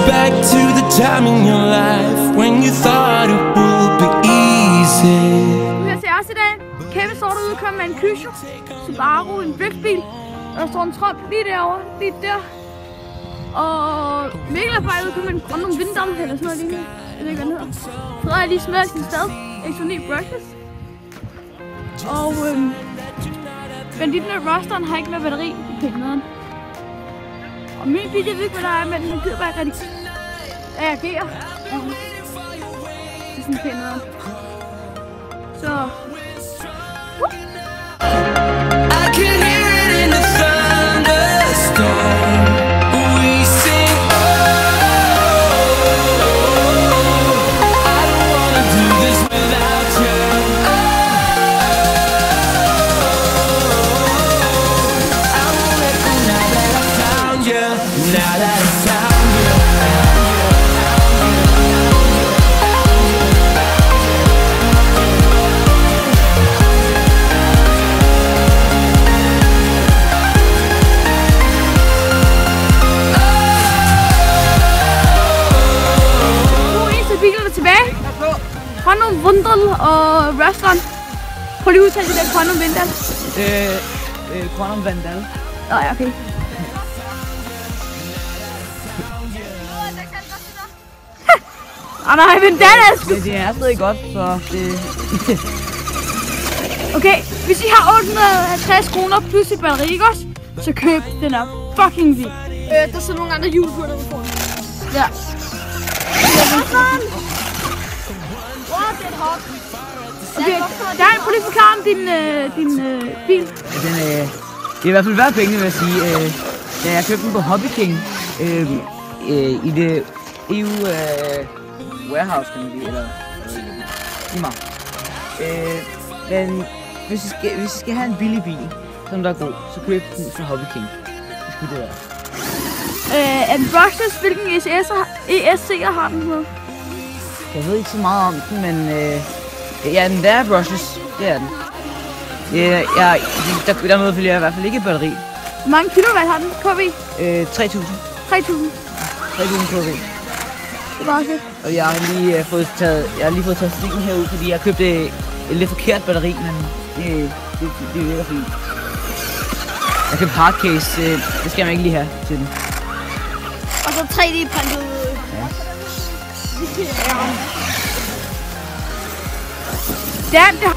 back to the time in your life when you thought it would be easy. Her til os i dag. Kevin står derude og kører med en Kyosho, Subaru, en Flexbil. Og der står en Trump lige derovre, lige der. Og Mikkel er bare ude og kører med en Grønum Vindom eller sådan noget lignende. Jeg ved ikke, hvad den hedder. Frederik er lige smadret sin stad. X9 brushless. Og banditten og rosteren har ikke med batteri i pinderen. Og min bil, jeg ved ikke, hvad der er, men den gider bare ikke rigtig reagere. Det er sådan pinderen. Så... I can hear it in the thunderstorm. We sing, oh, I don't wanna do this without you. Oh, I won't let go now that I found you. Now that I found you. Grønum Vindal og Restaurant. Prøv lige at udtale det der Grønum Vindal. Grønum Vandal. Nå ja, okay. Nej, Vandal er sgu... Men det er stadig godt, så det... Okay, hvis I har 850 kroner plus et batteri, ikke også? Så køb den er fucking vild. Der er så nogle andre hjulpur, der vil få den. Ja. Okay, Dan, prøv lige at forklare om din bil. Den, det er i hvert fald værd penge, vil jeg sige. Da jeg købte den på Hobby King i det EU warehouse, kan man sige, eller lige meget. Men hvis I skal have en billig bil, som der er god, så køb den fra Hobby King. Det skulle det være. En brushless, hvilken ESC'er har den på? Jeg ved ikke så meget om den, men ja, den der er brushless, det er den. Der medfølger jeg i hvert fald ikke et batteri. Hvor mange kilowatt har den? KV? 3.000. 3.000? 3.000 KV. Det var fedt. Og jeg har lige fået taget stikken herud, fordi jeg købte et lidt forkert batteri, men det virker fint. Jeg købte hardcase, det skal man ikke lige have til den. Og så 3D-printet. Ja. Dan, det